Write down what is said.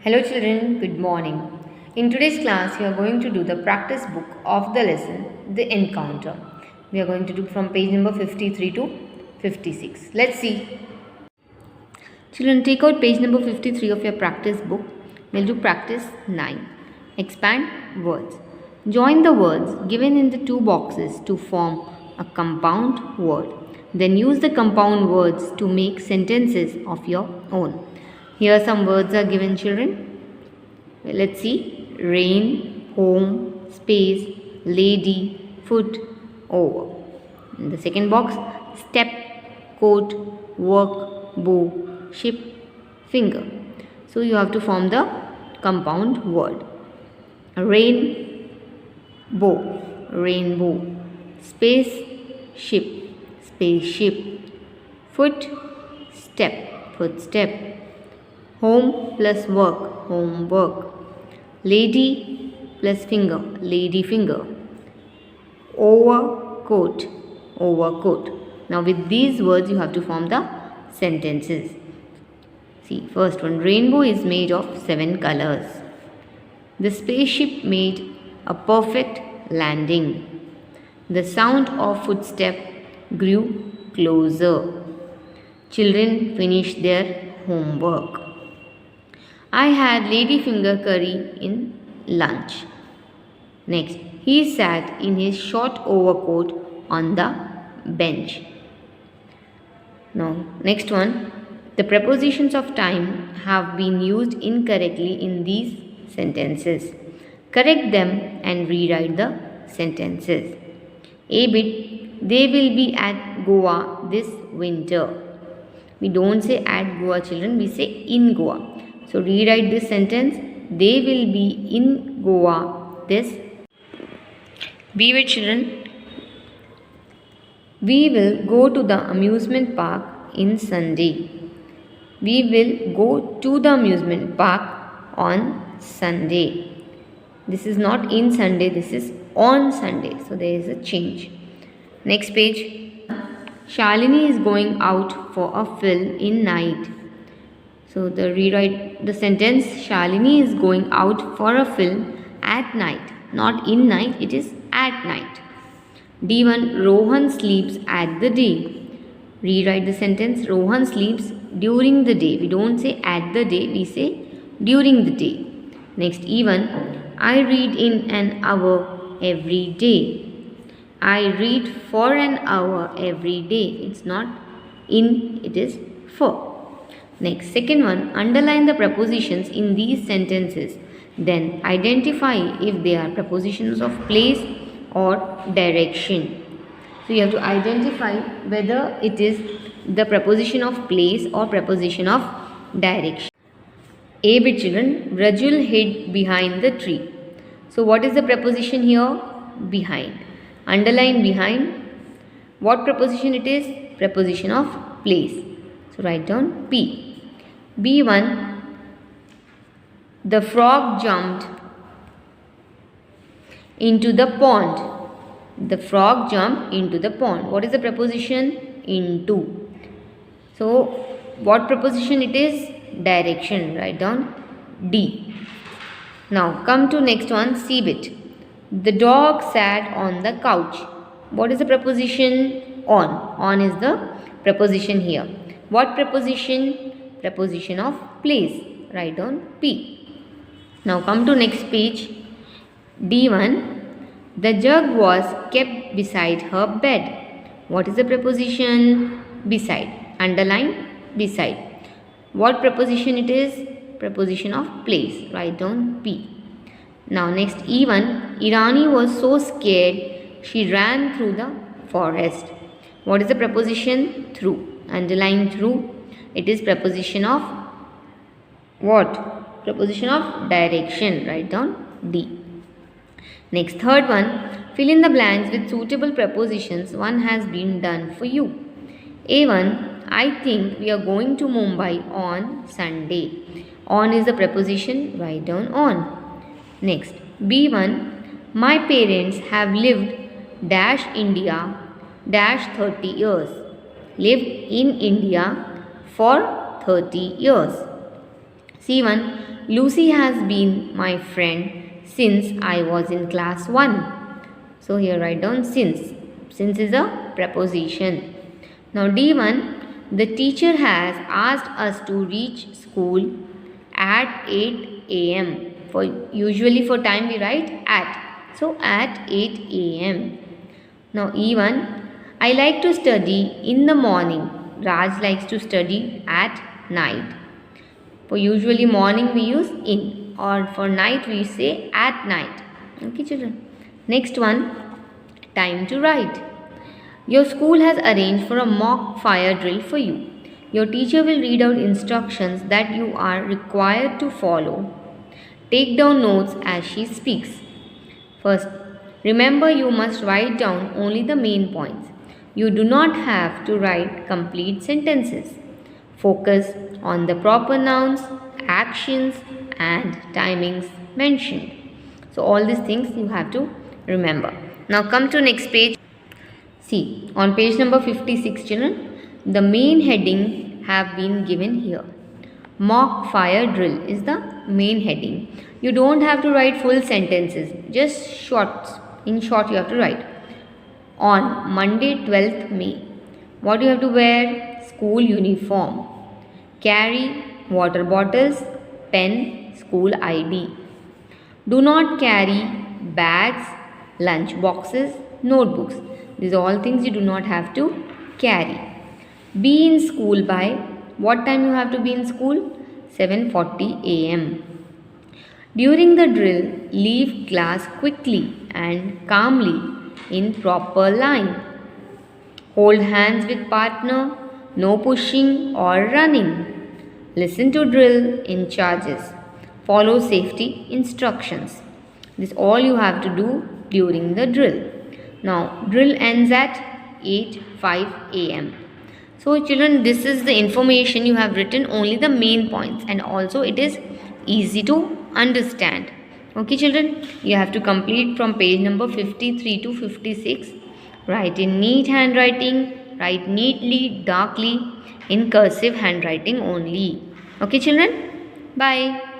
Hello children, good morning. In today's class, we are going to do the practice book of the lesson, The Encounter. We are going to do from page number 53 to 56. Let's see. Children, take out page number 53 of your practice book. We'll do practice 9. Expand words. Join the words given in the two boxes to form a compound word. Then use the compound words to make sentences of your own. Here some words are given, children. Let's see. Rain, home, space, lady, foot, over. In the second box, step, coat, work, bow, ship, finger. So you have to form the compound word. Rain, bow, rainbow. Space, ship, spaceship. Foot, step, footstep. Home plus work, homework. Lady plus finger, lady finger. Overcoat, overcoat. Now with these words you have to form the sentences. See, first one, rainbow is made of 7 colors. The spaceship made a perfect landing. The sound of footstep grew closer. Children finished their homework. I had ladyfinger curry in lunch. Next, he sat in his short overcoat on the bench. Now, next one. The prepositions of time have been used incorrectly in these sentences. Correct them and rewrite the sentences. A bit, they will be at Goa this winter. We don't say at Goa, children, we say in Goa. So rewrite this sentence. They will be in Goa this. Be with children. We will go to the amusement park in Sunday. We will go to the amusement park on Sunday. This is not in Sunday, this is on Sunday. So there is a change. Next page. Shalini is going out for a film in night. So rewrite the sentence. Shalini is going out for a film at night. Not in night, it is at night. D1. Rohan sleeps at the day. Rewrite the sentence. Rohan sleeps during the day. We don't say at the day, we say during the day. Next, E1. I read in an hour every day. I read for an hour every day. It's not in, it is for. Next, second one, underline the prepositions in these sentences. Then identify if they are prepositions of place or direction. So you have to identify whether it is the preposition of place or preposition of direction. A bit, children, Rajul hid behind the tree. So what is the preposition here? Behind. Underline behind. What preposition it is? Preposition of place. So write down P. B1. The frog jumped into the pond. The frog jumped into the pond. What is the preposition? Into. So what preposition it is? Direction. Write down D. Now come to next one, C bit. The dog sat on the couch. What is the preposition? On. On is the preposition here. What preposition? Preposition of place. Write down P. Now come to next page. D1. The jug was kept beside her bed. What is the preposition? Beside. Underline beside. What preposition it is? Preposition of place. Write down P. Now next E1. Irani was so scared she ran through the forest. What is the preposition? Through. Underline through. It is preposition of what? Preposition of direction. Write down D. Next, third one. Fill in the blanks with suitable prepositions. One has been done for you. A1. I think we are going to Mumbai on Sunday. On is the preposition. Write down on. Next, B1. My parents have lived dash India dash 30 years. Lived in India for 30 years. C1. Lucy has been my friend since I was in class 1. So here write down since. Since is a preposition. Now D1, the teacher has asked us to reach school at 8 a.m. For usually for time we write at. So at 8 a.m. Now E1, I like to study in the morning. Raj likes to study at night. For usually morning we use in, or for night we say at night. Okay children. Next one, time to write. Your school has arranged for a mock fire drill for you. Your teacher will read out instructions that you are required to follow. Take down notes as she speaks. First, remember you must write down only the main points. You do not have to write complete sentences. Focus on the proper nouns, actions and timings mentioned. So all these things you have to remember. Now come to next page. See, on page number 56 children, the main heading have been given here. Mock fire drill is the main heading. You don't have to write full sentences, just shorts. In short you have to write. On Monday 12th May, what do you have to wear? School uniform. Carry water bottles, pen, school ID. Do not carry bags, lunch boxes, notebooks. These are all things you do not have to carry. Be in school by what time you have to be in school? 7:40 a.m. During the drill, leave class quickly and calmly in proper line. Hold hands with partner, no pushing or running. Listen to drill in charges. Follow safety instructions. This is all you have to do during the drill. Now, drill ends at 8:05 a.m. So, children, this is the information you have written, only the main points, and also it is easy to understand. Okay, children, you have to complete from page number 53 to 56. Write in neat handwriting, write neatly, darkly, in cursive handwriting only. Okay, children, bye.